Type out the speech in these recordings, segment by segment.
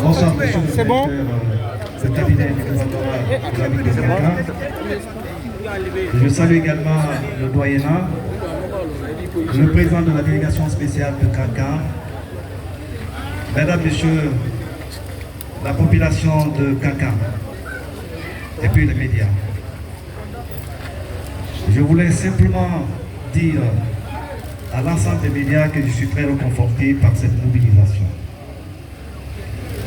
Bonsoir, monsieur le directeur du cabinet du gouvernement de la ville de Kankan. Je salue également le doyenat, le président de la délégation spéciale de Kankan, mesdames, messieurs, la population de Kankan, et puis les médias. Je voulais simplement dire à l'ensemble des médias que je suis très réconforté par cette mobilisation.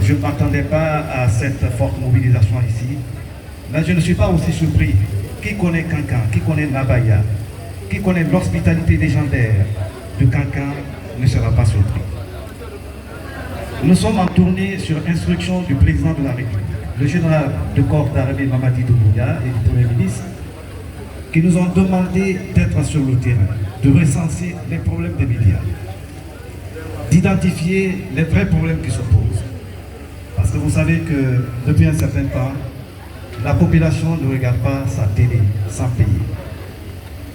Je ne m'attendais pas à cette forte mobilisation ici, mais je ne suis pas aussi surpris. Qui connaît Kankan, qui connaît Nabaya, qui connaît l'hospitalité légendaire de Kankan ne sera pas surpris. Nous sommes en tournée sur instruction du président de la République, le général de corps d'armée Mamadi Doumbouya et du Premier ministre, qui nous ont demandé d'être sur le terrain, de recenser les problèmes des médias, d'identifier les vrais problèmes qui se posent. Parce que vous savez que depuis un certain temps, la population ne regarde pas sa télé sans payer.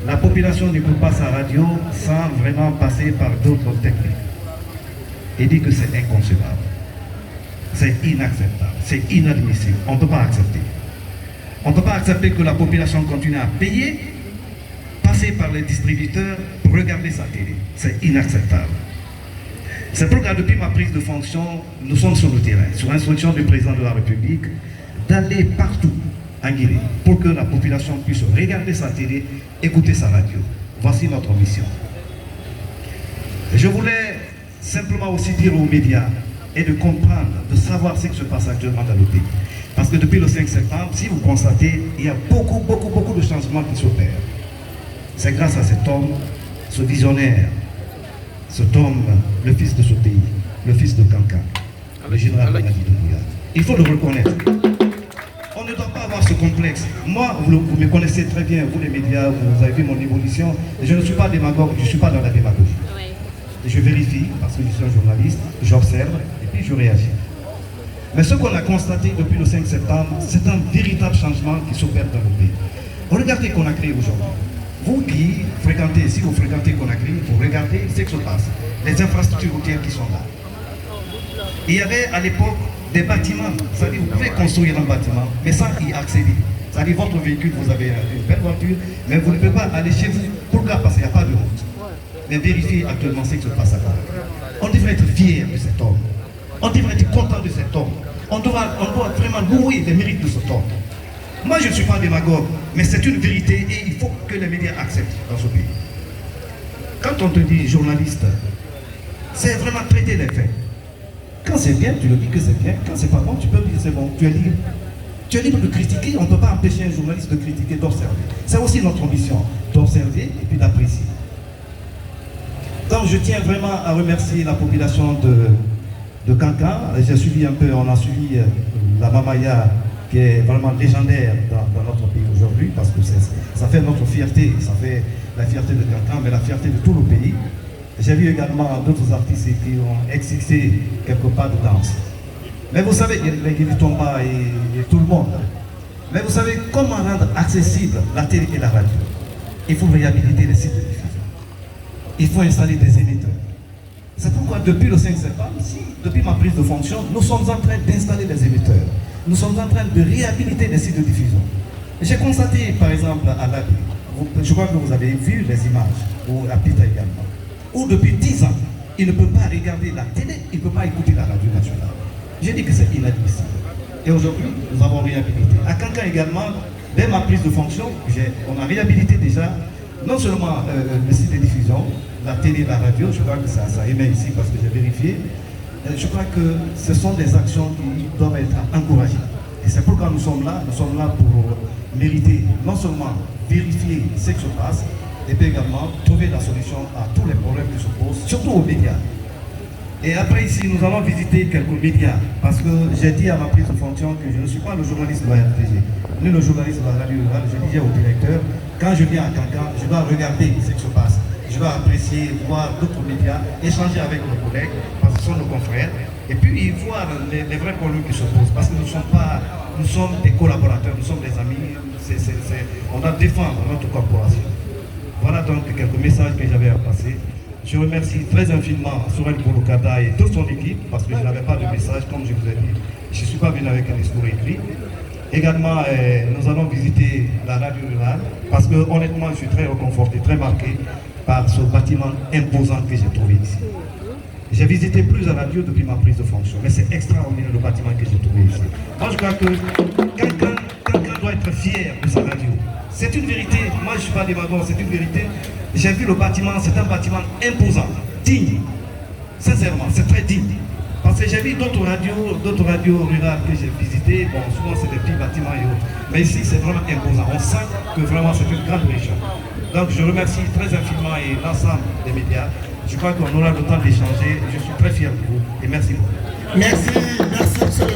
La population n'écoute pas sa radio sans vraiment passer par d'autres techniques. Et dit que c'est inconcevable. C'est inacceptable. C'est inadmissible. On ne peut pas accepter. On ne peut pas accepter que la population continue à payer, passer par les distributeurs pour regarder sa télé. C'est inacceptable. C'est pourquoi depuis ma prise de fonction, nous sommes sur le terrain, sur instruction du président de la République, d'aller partout en Guinée pour que la population puisse regarder sa télé, écouter sa radio. Voici notre mission. Je voulais simplement aussi dire aux médias et de comprendre, de savoir ce qui se passe actuellement dans le pays. Parce que depuis le 5 septembre, si vous constatez, il y a beaucoup de changements qui s'opèrent. C'est grâce à cet homme, ce visionnaire, cet homme, le fils de ce pays, le fils de Kankan, le général Mamadi Doumbouya. Il faut le reconnaître. On ne doit pas avoir ce complexe. Moi, vous me connaissez très bien, vous les médias, vous avez vu mon évolution. Je ne suis pas démagogue, je ne suis pas dans la démagogie. Je vérifie, parce que je suis un journaliste, j'observe et puis je réagis. Mais ce qu'on a constaté depuis le 5 septembre, c'est un véritable changement qui s'opère dans le pays. Regardez Conakry aujourd'hui. Vous qui fréquentez, si vous fréquentez Conakry, vous regardez ce qui se passe, les infrastructures routières qui sont là. Il y avait à l'époque des bâtiments, c'est-à-dire vous pouvez construire un bâtiment, mais sans y accéder. C'est-à-dire votre véhicule, vous avez une belle voiture, mais vous ne pouvez pas aller chez vous. Pourquoi? Parce qu'il n'y a pas de route. Mais vérifiez actuellement ce qui se passe à Conakry. On devrait être fier de cet homme. On devrait être content de cet homme. On doit vraiment louer les mérites de cet homme. Moi, je ne suis pas démagogue, mais c'est une vérité et il faut que les médias acceptent dans ce pays. Quand on te dit journaliste, c'est vraiment traiter les faits. Quand c'est bien, tu le dis que c'est bien. Quand c'est pas bon, tu peux dire c'est bon. Tu es libre. Tu es libre de critiquer. On ne peut pas empêcher un journaliste de critiquer, d'observer. C'est aussi notre mission, d'observer et puis d'apprécier. Donc je tiens vraiment à remercier la population de Kankan. J'ai suivi un peu, on a suivi la Mamaya qui est vraiment légendaire dans notre pays aujourd'hui parce que ça fait notre fierté, ça fait la fierté de Kankan, mais la fierté de tout le pays. J'ai vu également d'autres artistes qui ont exercé quelques pas de danse. Mais vous savez, il y a du Tomba et tout le monde. Mais vous savez comment rendre accessible la télé et la radio? Il faut réhabiliter les sites de diffusion. Il faut installer des émetteurs. C'est pourquoi depuis le 5 septembre, depuis ma prise de fonction, nous sommes en train d'installer des émetteurs. Nous sommes en train de réhabiliter des sites de diffusion. J'ai constaté par exemple à Labi, je crois que vous avez vu les images, ou à Pita également, où depuis 10 ans, il ne peut pas regarder la télé, il ne peut pas écouter la radio nationale. J'ai dit que c'est inadmissible. Et aujourd'hui, nous avons réhabilité. À Kankan également, dès ma prise de fonction, on a réhabilité déjà non seulement le site de diffusion, la télé, la radio, je crois que ça émet ici parce que j'ai vérifié. Je crois que ce sont des actions qui doivent être encouragées. Et c'est pourquoi nous sommes là pour mériter, non seulement vérifier ce qui se passe, et puis également trouver la solution à tous les problèmes qui se posent, surtout aux médias. Et après ici, nous allons visiter quelques médias, parce que j'ai dit à ma prise de fonction que je ne suis pas le journaliste de la RTG, ni le journaliste de la radio rurale. Je disais au directeur, quand je viens à Kankan, je dois regarder ce qui se passe. Je dois apprécier, voir d'autres médias, échanger avec nos collègues, parce que ce sont nos confrères, et puis voir les vrais problèmes qui se posent, parce que nous sommes des collaborateurs, nous sommes des amis, on doit défendre notre corporation. Voilà donc quelques messages que j'avais à passer. Je remercie très infiniment Sorel Bolokada et toute son équipe, parce que je n'avais pas de message, comme je vous ai dit. Je ne suis pas venu avec un discours écrit. Également, nous allons visiter la radio rurale, parce que honnêtement, je suis très réconforté, très marqué par ce bâtiment imposant que j'ai trouvé ici. J'ai visité plusieurs radios depuis ma prise de fonction, mais c'est extraordinaire le bâtiment que j'ai trouvé ici. Moi, je crois que quelqu'un doit être fier de sa radio. C'est une vérité, moi je ne suis pas démagogue, c'est une vérité. J'ai vu le bâtiment, c'est un bâtiment imposant, digne. Sincèrement, c'est très digne. Parce que j'ai vu d'autres radios rurales que j'ai visitées, bon, souvent c'est des petits bâtiments et autres. Mais ici, c'est vraiment imposant. On sent que vraiment c'est une grande région. Donc je remercie très infiniment et l'ensemble des médias. Je crois qu'on aura le temps d'échanger. Je suis très fier de vous et merci beaucoup. Merci, merci, monsieur le